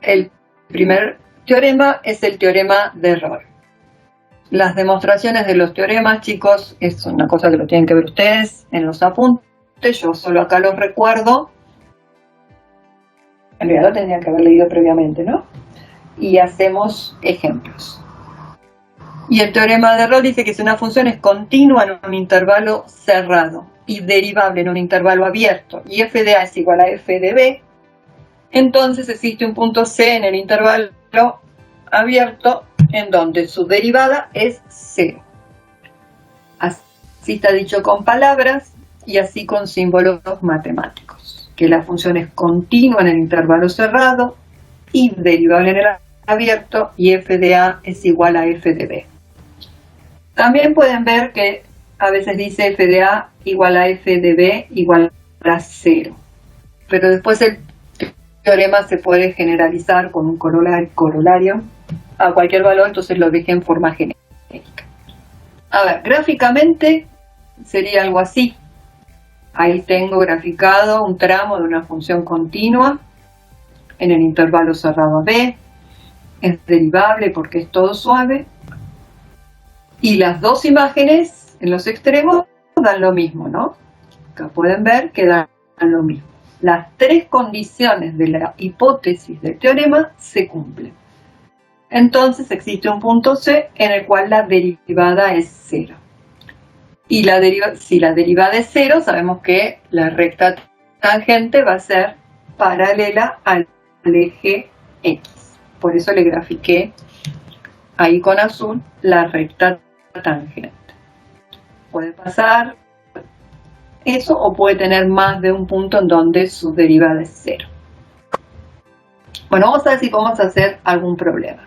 El primer teorema es el teorema de Rolle. Las demostraciones de los teoremas, chicos, es una cosa que lo tienen que ver ustedes en los apuntes. Yo solo acá los recuerdo. En realidad lo tendría que haber leído previamente, ¿no? Y hacemos ejemplos. Y el teorema de Rolle dice que si una función es continua en un intervalo cerrado y derivable en un intervalo abierto y f de a es igual a f de b, entonces existe un punto C en el intervalo abierto en donde su derivada es 0. Así está dicho con palabras y así con símbolos matemáticos, que la función es continua en el intervalo cerrado y derivable en el abierto y f de a es igual a f de b. También pueden ver que a veces dice f de a igual a f de b igual a 0, pero después el teorema se puede generalizar con un corolario a cualquier valor, entonces lo dejé en forma genérica. A ver, gráficamente sería algo así. Ahí tengo graficado un tramo de una función continua en el intervalo cerrado b, es derivable porque es todo suave, y las dos imágenes en los extremos dan lo mismo, ¿no? Acá pueden ver que dan lo mismo. Las tres condiciones de la hipótesis del teorema se cumplen. Entonces existe un punto C en el cual la derivada es 0. Y si la derivada es 0, sabemos que la recta tangente va a ser paralela al eje X. Por eso le grafiqué ahí con azul la recta tangente. Puede pasar eso o puede tener más de un punto en donde su derivada es 0. Bueno, vamos a ver si podemos hacer algún problema.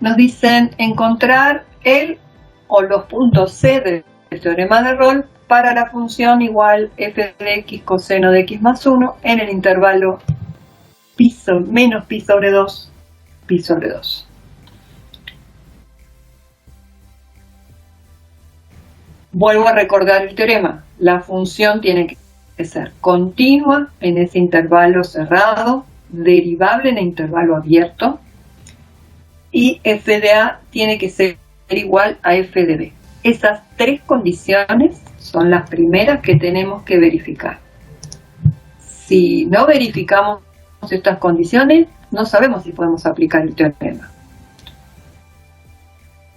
Nos dicen encontrar el o los puntos C del teorema de Rolle para la función igual f de x coseno de x más 1 en el intervalo menos pi sobre 2, pi sobre 2. Vuelvo a recordar el teorema. La función tiene que ser continua en ese intervalo cerrado, derivable en el intervalo abierto, y f de a tiene que ser igual a f de b. Esas tres condiciones son las primeras que tenemos que verificar. Si no verificamos estas condiciones, no sabemos si podemos aplicar el teorema.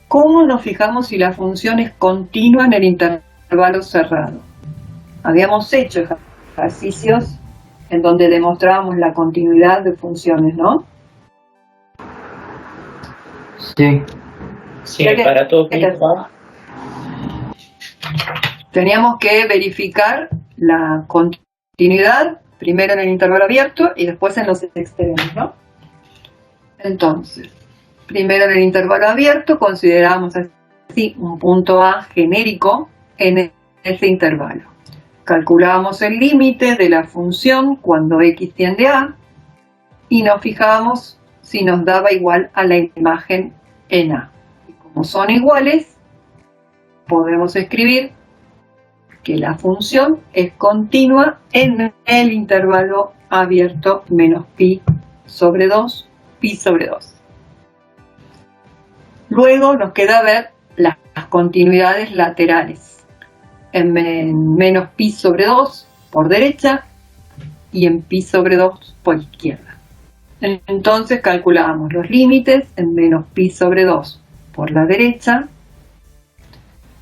¿Cómo nos fijamos si la función es continua en el intervalo cerrado? Habíamos hecho ejercicios en donde demostrábamos la continuidad de funciones, ¿no? Sí. Sí, para todo tipo. Teníamos que verificar la continuidad primero en el intervalo abierto y después en los extremos, ¿no? Entonces, primero en el intervalo abierto consideramos así un punto A genérico en ese intervalo. Calculábamos el límite de la función cuando x tiende a y nos fijábamos si nos daba igual a la imagen en A. Y como son iguales, podemos escribir que la función es continua en el intervalo abierto menos pi sobre 2, pi sobre 2. Luego nos queda ver las continuidades laterales en menos pi sobre 2 por derecha y en pi sobre 2 por izquierda. Entonces calculamos los límites en menos pi sobre 2 por la derecha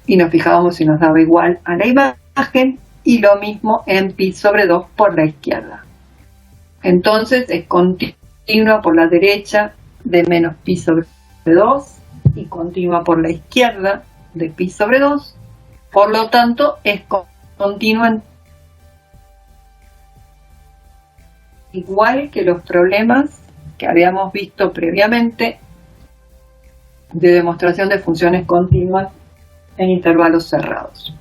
y nos fijábamos si nos daba igual a la imagen y lo mismo en pi sobre 2 por la izquierda. Entonces es continua por la derecha de menos pi sobre 2 y continua por la izquierda de pi sobre 2, por lo tanto es continua igual que los problemas que habíamos visto previamente de demostración de funciones continuas en intervalos cerrados.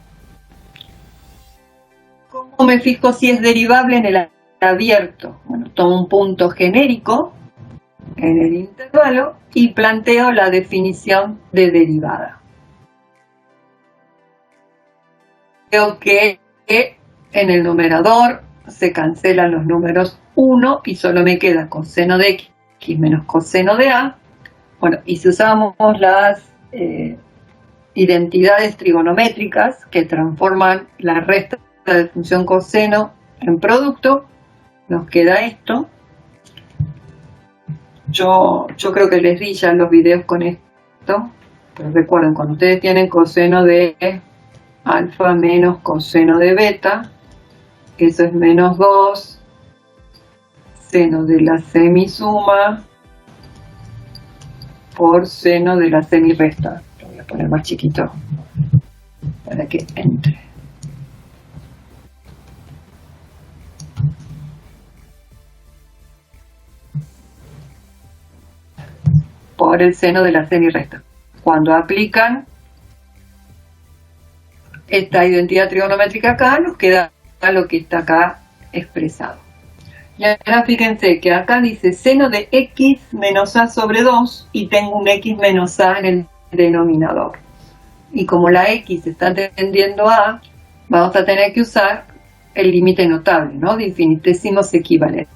¿Cómo me fijo si es derivable en el abierto? Bueno, tomo un punto genérico en el intervalo y planteo la definición de derivada. Veo que en el numerador se cancelan los números 1 y solo me queda coseno de x menos coseno de a. Bueno, y si usamos las identidades trigonométricas que transforman la resta de función coseno en producto, nos queda esto. Yo creo que les di ya los videos con esto, pero recuerden, cuando ustedes tienen coseno de alfa menos coseno de beta, eso es menos 2, seno de la semisuma por seno de la semiresta. Lo voy a poner más chiquito para que entre. Por el seno de la semiresta. Cuando aplican esta identidad trigonométrica acá, nos queda lo que está acá expresado. Y ahora fíjense que acá dice seno de x menos a sobre 2 y tengo un x menos a en el denominador. Y como la x está tendiendo a, vamos a tener que usar el límite notable, ¿no? De infinitésimos equivalentes.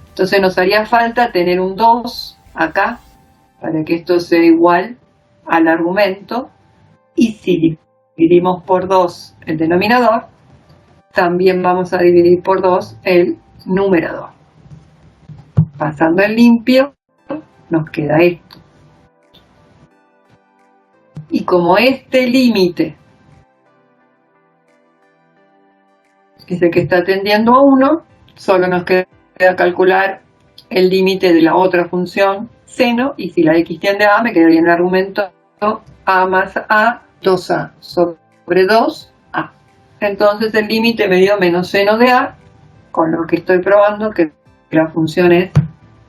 Entonces nos haría falta tener un 2 acá para que esto sea igual al argumento. Y si dividimos por 2 el denominador, también vamos a dividir por 2 el numerador. Pasando en limpio, nos queda esto. Y como este límite es el que está tendiendo a 1, solo nos queda calcular el límite de la otra función seno, y si la x tiende a, me quedaría en el argumento a más a 2a sobre 2a. Entonces el límite me dio menos seno de a, con lo que estoy probando que la función es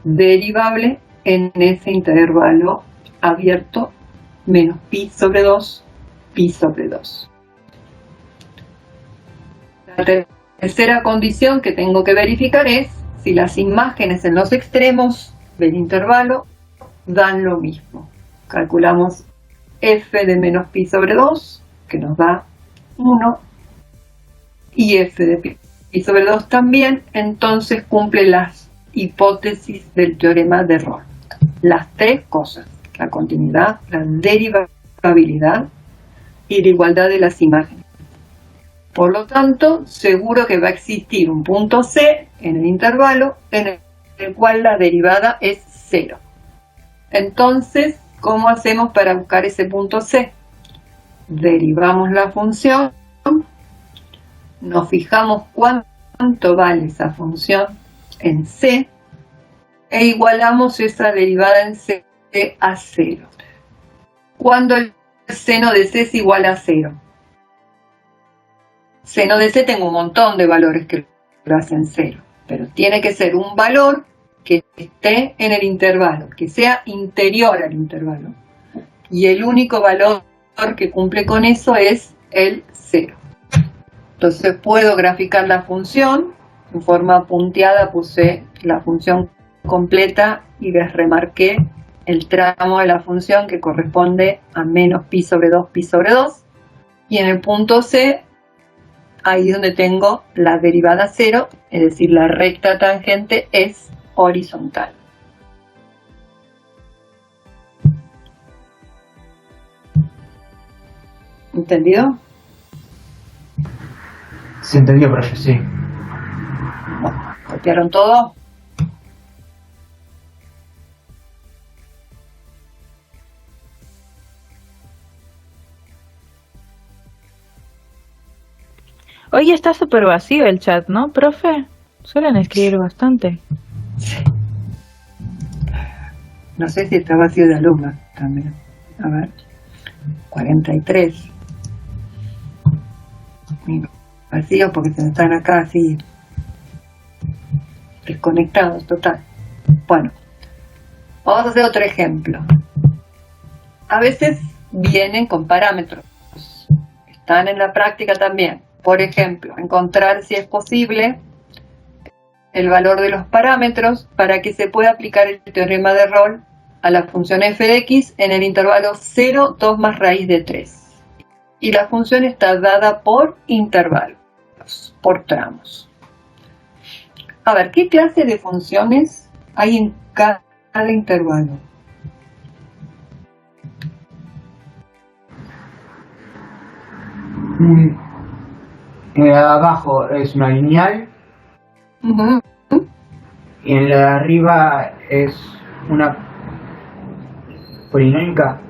derivable en ese intervalo abierto menos pi sobre 2, pi sobre 2. La tercera condición que tengo que verificar es si las imágenes en los extremos del intervalo dan lo mismo. Calculamos f de menos pi sobre 2, que nos da 1, y f de pi sobre 2 también, entonces cumple las hipótesis del teorema de Rolle. Las tres cosas: la continuidad, la derivabilidad y la igualdad de las imágenes. Por lo tanto, seguro que va a existir un punto C en el intervalo en el cual la derivada es 0. Entonces, ¿cómo hacemos para buscar ese punto C? Derivamos la función, nos fijamos cuánto vale esa función en C e igualamos esa derivada en C a 0. ¿Cuándo el seno de C es igual a 0? Seno de C tengo un montón de valores que lo hacen 0, pero tiene que ser un valor que esté en el intervalo, que sea interior al intervalo. Y el único valor que cumple con eso es el 0. Entonces puedo graficar la función. En forma punteada puse la función completa y les remarqué el tramo de la función que corresponde a menos pi sobre 2, pi sobre 2. Y en el punto C, ahí es donde tengo la derivada 0, es decir, la recta tangente es horizontal. ¿Entendido? Se entendió, profe, sí. Bueno, ¿copiaron todo? Hoy está súper vacío el chat, ¿no, profe? Suelen escribir bastante. Sí. No sé si está vacío de alumnos también. A ver. 43. Vacío porque se están acá así desconectados, total. Bueno, vamos a hacer otro ejemplo. A veces vienen con parámetros. Están en la práctica también. Por ejemplo, encontrar si es posible el valor de los parámetros para que se pueda aplicar el teorema de Rolle a la función f de x en el intervalo 0, 2 más raíz de 3. Y la función está dada por intervalos, por tramos. A ver, ¿qué clase de funciones hay en cada intervalo? La de abajo es una lineal Ujú. y en la de arriba es una polinómica.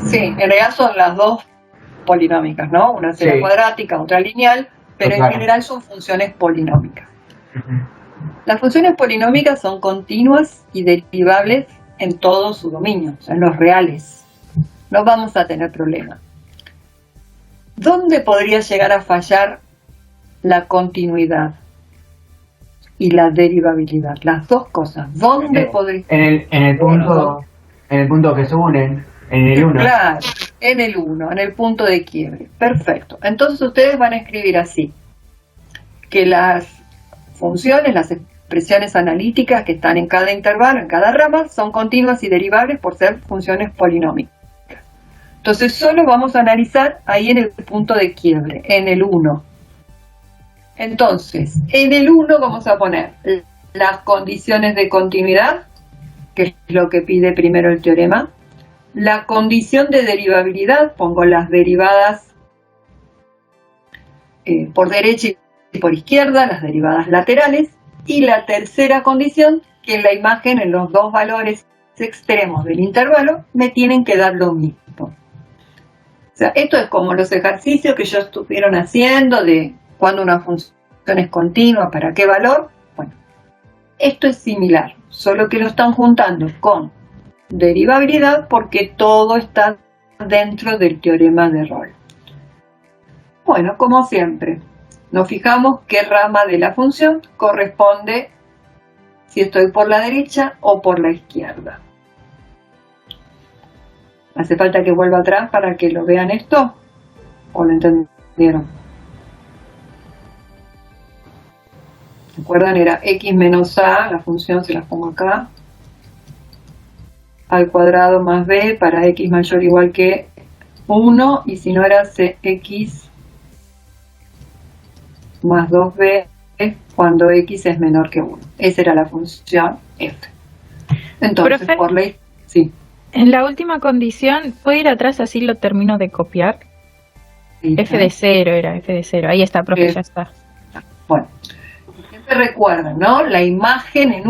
Sí, en realidad son las dos polinómicas, ¿no? Una será Sí. cuadrática, otra lineal, pero en Claro. general son funciones polinómicas. Ujú. Las funciones polinómicas son continuas y derivables en todo su dominio, o sea, en los reales. No vamos a tener problema. ¿Dónde podría llegar a fallar la continuidad y la derivabilidad? Las dos cosas. ¿Dónde podría? En el punto que se unen, en el 1. Claro, en el 1, en el punto de quiebre. Perfecto. Entonces ustedes van a escribir así, que las funciones, las expresiones analíticas que están en cada intervalo, en cada rama, son continuas y derivables por ser funciones polinómicas. Entonces solo vamos a analizar ahí en el punto de quiebre, en el 1. Entonces, en el 1 vamos a poner las condiciones de continuidad, que es lo que pide primero el teorema. La condición de derivabilidad, pongo las derivadas por derecha y por izquierda, las derivadas laterales. Y la tercera condición, que en la imagen, en los dos valores extremos del intervalo, me tienen que dar lo mismo. O sea, esto es como los ejercicios que ellos estuvieron haciendo de cuando una función es continua, para qué valor. Bueno, esto es similar, solo que lo están juntando con derivabilidad porque todo está dentro del teorema de Rolle. Bueno, como siempre, nos fijamos qué rama de la función corresponde si estoy por la derecha o por la izquierda. ¿Hace falta que vuelva atrás para que lo vean esto? ¿O lo entendieron? ¿Recuerdan? Era x menos a, la función se la pongo acá, al cuadrado más b para x mayor o igual que 1, y si no era cx más 2b cuando x es menor que 1. Esa era la función f. Entonces, Profe, por ley, sí. en la última condición, ¿puedo ir atrás así lo termino de copiar? Sí, F de 0 era, F de 0. Ahí está, profe, ya está. Bueno, siempre recuerdan, ¿no? La imagen en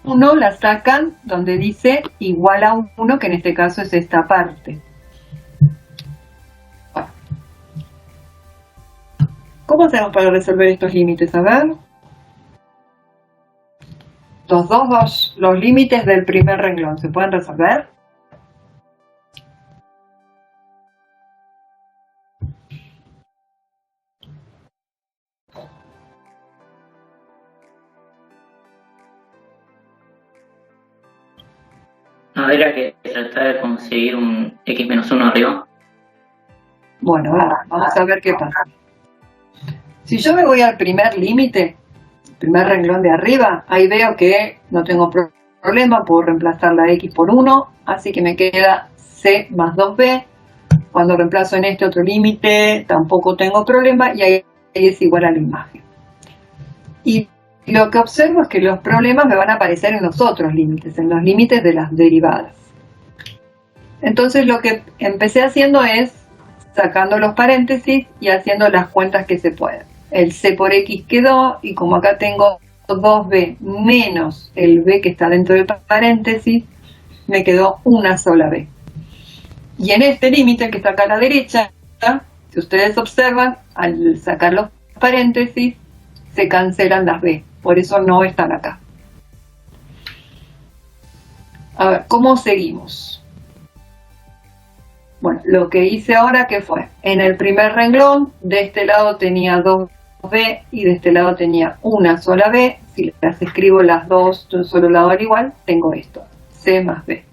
1 la sacan donde dice igual a 1, que en este caso es esta parte. Bueno. ¿Cómo hacemos para resolver estos límites? A ver. Los límites del primer renglón, ¿se pueden resolver? No era que tratar de conseguir un x menos 1 arriba. Bueno, vamos a ver qué pasa. Si yo me voy al primer límite, primer renglón de arriba, ahí veo que no tengo problema, puedo reemplazar la x por 1, así que me queda c más 2b. Cuando reemplazo en este otro límite, tampoco tengo problema, y ahí es igual a la imagen. Y lo que observo es que los problemas me van a aparecer en los otros límites, en los límites de las derivadas. Entonces lo que empecé haciendo es sacando los paréntesis y haciendo las cuentas que se pueden. El c por x quedó, y como acá tengo 2b menos el b que está dentro del paréntesis, me quedó una sola b. Y en este límite, que está acá a la derecha, si ustedes observan, al sacar los paréntesis, se cancelan las b, por eso no están acá. A ver, ¿cómo seguimos? Bueno, lo que hice ahora, ¿qué fue? En el primer renglón, de este lado tenía 2b y de este lado tenía una sola b. Si las escribo las dos de un solo lado al igual, tengo esto, c más b.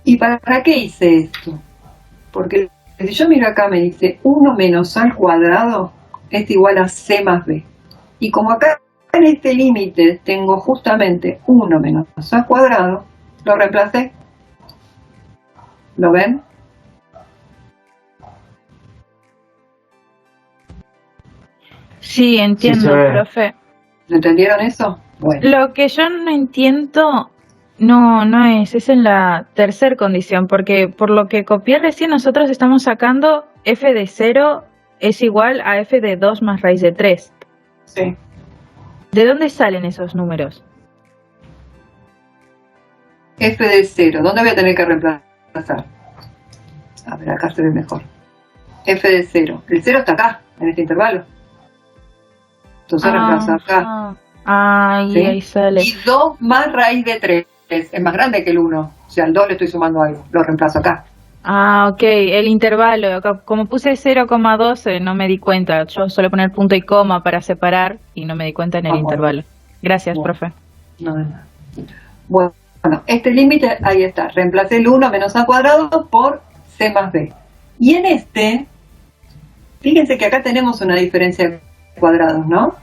¿Y para qué hice esto? Porque si yo miro acá me dice 1 menos a al cuadrado es igual a c más b. Y como acá en este límite tengo justamente 1 menos a al cuadrado, lo reemplacé. ¿Lo ven? Sí, entiendo, Sí, se ve. profe. ¿Entendieron eso? Bueno, Lo que yo no entiendo no es en la tercera condición, porque por lo que copié recién nosotros estamos sacando f de 0 es igual a f de 2 más raíz de 3. sí. ¿De dónde salen esos números? F de 0. ¿Dónde voy a tener que reemplazar? A ver, acá se ve mejor. F de 0. El 0 está acá, en este intervalo. Entonces reemplazo acá. Ahí, ¿sí? ahí sale. Y 2 más raíz de 3. Es más grande que el 1. O sea, al 2 le estoy sumando algo. Lo reemplazo acá. Ok, el intervalo. Como puse 0,12 no me di cuenta. Yo suelo poner punto y coma para separar y no me di cuenta en el intervalo. Gracias, Bueno. profe. No de nada. Bueno, este límite, ahí está. Reemplacé el 1 menos a cuadrado por c más b. Y en este, fíjense que acá tenemos una diferencia de cuadrados, ¿no?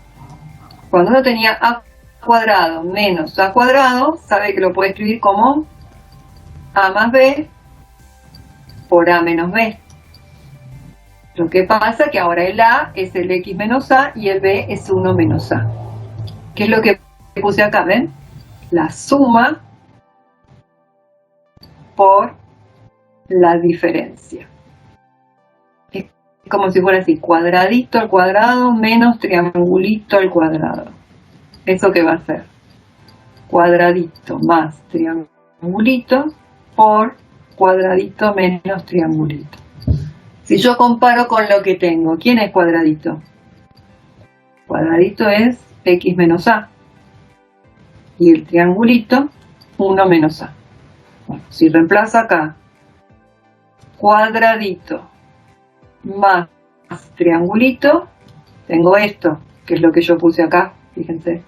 Cuando uno tenía a cuadrado menos a cuadrado, sabe que lo puede escribir como a más b por a menos b. Lo que pasa es que ahora el a es el x menos a y el b es 1 menos a. ¿Qué es lo que puse acá? ¿Ven? La suma por la diferencia. Es como si fuera así, cuadradito al cuadrado menos triangulito al cuadrado. ¿Eso qué va a ser? Cuadradito más triangulito por cuadradito menos triangulito. Si yo comparo con lo que tengo, ¿quién es cuadradito? Cuadradito es x menos a. Y el triangulito, 1 menos a. Bueno, si reemplazo acá cuadradito más triangulito, tengo esto, que es lo que yo puse acá, fíjense.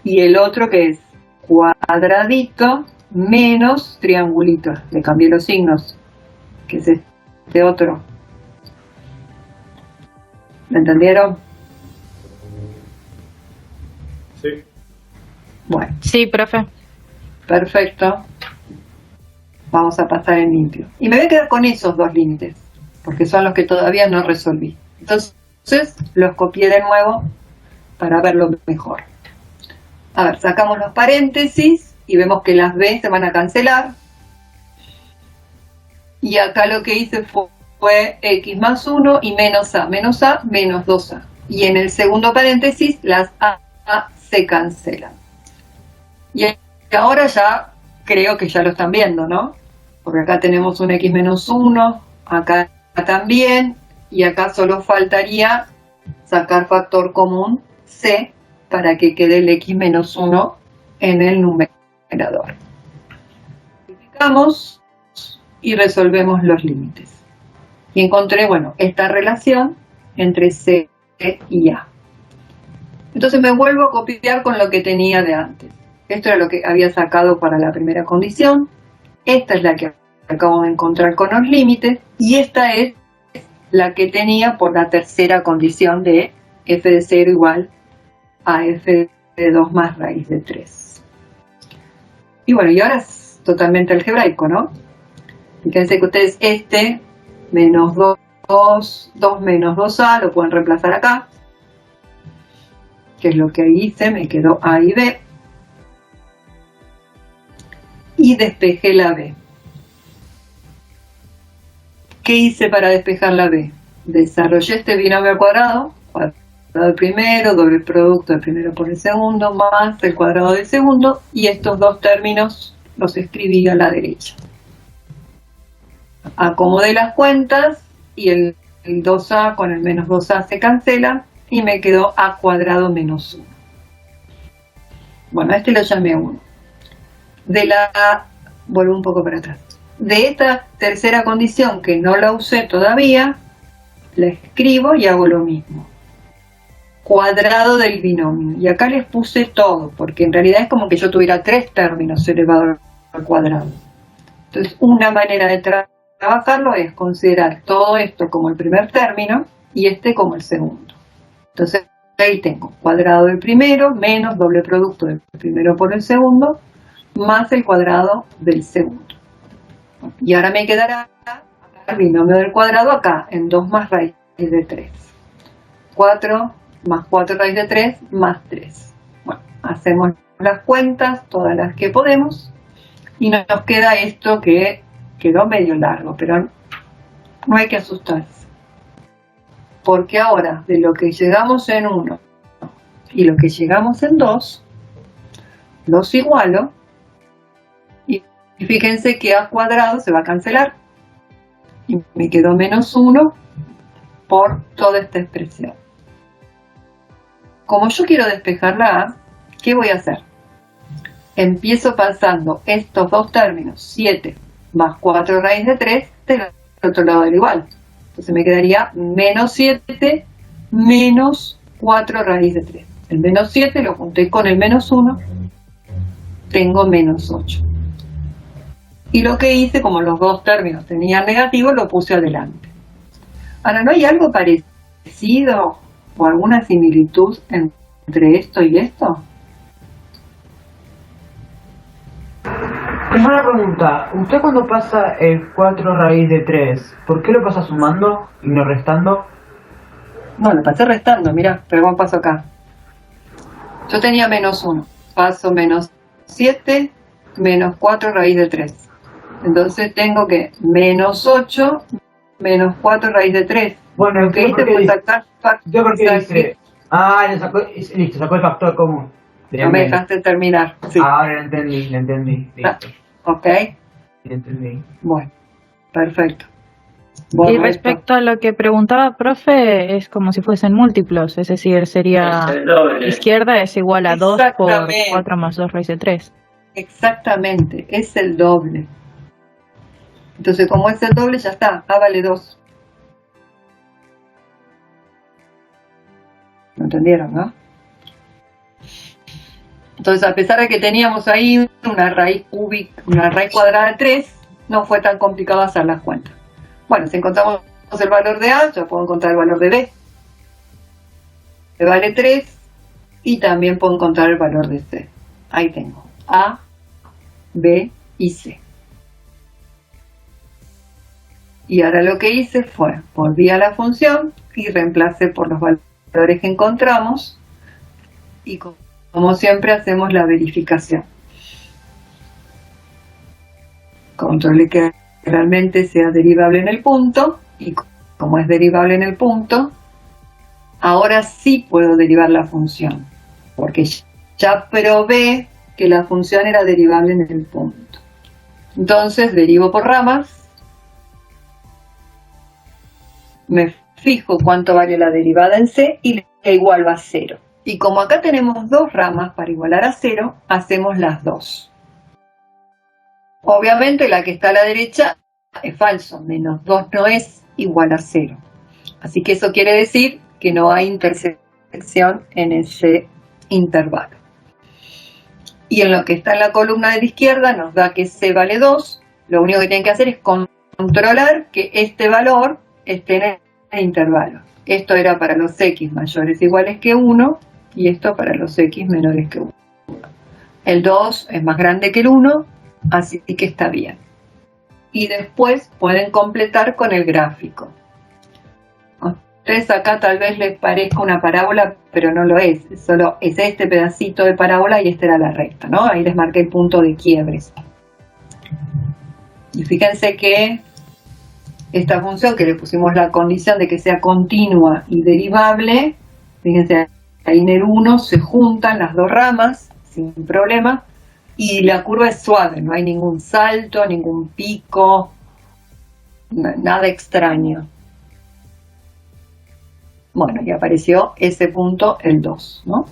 Y el otro que es cuadradito menos triangulito. Le cambié los signos, que es este otro. ¿Me entendieron? Sí. Bueno, Sí, profe. perfecto. Vamos a pasar en limpio. Y me voy a quedar con esos dos límites, porque son los que todavía no resolví. Entonces, los copié de nuevo para verlo mejor. A ver, sacamos los paréntesis y vemos que las B se van a cancelar. Y acá lo que hice fue x más 1 y menos a menos 2a. Y en el segundo paréntesis las a se cancelan. Y ahora ya creo que ya lo están viendo, ¿no? Porque acá tenemos un x menos 1, acá también, y acá solo faltaría sacar factor común c para que quede el x menos 1 en el numerador. Simplificamos y resolvemos los límites. Y encontré, bueno, esta relación entre c y a. Entonces me vuelvo a copiar con lo que tenía de antes. Esto era lo que había sacado para la primera condición. Esta es la que acabo de encontrar con los límites. Y esta es la que tenía por la tercera condición de f de 0 igual a f de 2 más raíz de 3. Y bueno, y ahora es totalmente algebraico, ¿no? Fíjense que ustedes este menos 2 menos 2a lo pueden reemplazar acá, que es lo que hice, me quedó a y b. Y despejé la b. ¿Qué hice para despejar la b? Desarrollé este binomio al cuadrado, cuadrado del primero, doble producto del primero por el segundo, más el cuadrado del segundo, y estos dos términos los escribí a la derecha. Acomodé las cuentas y el 2a con el menos 2a se cancela y me quedó a cuadrado menos 1. Bueno, a este lo llamé 1. Vuelvo un poco para atrás. De esta tercera condición que no la usé todavía, la escribo y hago lo mismo. Cuadrado del binomio. Y acá les puse todo, porque en realidad es como que yo tuviera 3 términos elevado al cuadrado. Entonces, una manera de trabajarlo es considerar todo esto como el primer término y este como el segundo. Entonces, ahí tengo cuadrado del primero menos doble producto del primero por el segundo más el cuadrado del segundo. Y ahora me quedará el binomio del cuadrado acá, en 2 más raíz de 3. 4 más 4 raíz de 3 más 3. Bueno, hacemos las cuentas, todas las que podemos, y nos queda esto que quedó medio largo, pero no hay que asustarse. Porque ahora, de lo que llegamos en 1 y lo que llegamos en 2, los igualo, y fíjense que a cuadrado se va a cancelar, y me quedó menos 1 por toda esta expresión. Como yo quiero despejar la a, ¿qué voy a hacer? Empiezo pasando estos dos términos, 7 más 4 raíz de 3, del otro lado del igual. Entonces me quedaría menos 7 menos 4 raíz de 3. El menos 7 lo junté con el menos 1, tengo menos 8. Y lo que hice, como los dos términos tenían negativo, lo puse adelante. Ahora, ¿no hay algo parecido o alguna similitud entre esto y esto? Tengo una pregunta. ¿Usted cuando pasa el 4 raíz de 3, por qué lo pasa sumando y no restando? No, lo pasé restando, mirá, pero ¿cómo paso acá? Yo tenía menos 1, paso menos 7 menos 4 raíz de 3. Entonces tengo que menos 8 menos 4 raíz de 3. Bueno, lo que hice fue sacar factor. Yo porque dice, listo, sacó el factor común. No me dejaste terminar. Sí. Ahora lo entendí. Listo. Ok. Lo entendí. Bueno, perfecto. Y respecto a lo que preguntaba, profe, es como si fuesen múltiplos, es decir, sería Es el doble. izquierda es igual a 2 por Exactamente. 4 más 2 raíz de 3. Exactamente, es el doble. Entonces, como es el doble, ya está. A vale 2. ¿Lo entendieron, no? Entonces, a pesar de que teníamos ahí una raíz cúbica, una raíz cuadrada de 3, no fue tan complicado hacer las cuentas. Bueno, si encontramos el valor de A, ya puedo encontrar el valor de B. Que vale 3, y también puedo encontrar el valor de C. Ahí tengo A, B y C. Y ahora lo que hice fue, volví a la función y reemplacé por los valores que encontramos, y como siempre hacemos la verificación. Controle que realmente sea derivable en el punto, y como es derivable en el punto, ahora sí puedo derivar la función, porque ya probé que la función era derivable en el punto. Entonces derivo por ramas, me fijo cuánto vale la derivada en C y le igualo a 0. Y como acá tenemos dos ramas para igualar a 0, hacemos las dos. Obviamente la que está a la derecha es falso, menos 2 no es igual a 0. Así que eso quiere decir que no hay intersección en ese intervalo. Y en lo que está en la columna de la izquierda nos da que C vale 2. Lo único que tienen que hacer es controlar que este valor esté en el intervalo. Esto era para los x mayores o iguales que 1 y esto para los x menores que 1. El 2 es más grande que el 1, así que está bien. Y después pueden completar con el gráfico. A ustedes acá tal vez les parezca una parábola, pero no lo es. Solo es este pedacito de parábola y esta era la recta, ¿no? Ahí les marqué el punto de quiebres. Y fíjense que esta función, que le pusimos la condición de que sea continua y derivable, fíjense, ahí en el 1 se juntan las dos ramas sin problema y la curva es suave, no hay ningún salto, ningún pico, nada extraño. Bueno, y apareció ese punto, el 2, ¿no?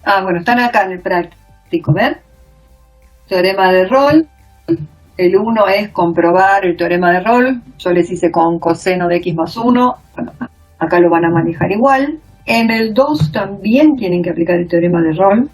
Ah, bueno, están acá en el práctico, ¿ven? Teorema de Rolle. El 1 es comprobar el teorema de Rolle. Yo les hice con coseno de x más 1. Bueno, acá lo van a manejar igual. En el 2 también tienen que aplicar el teorema de Rolle.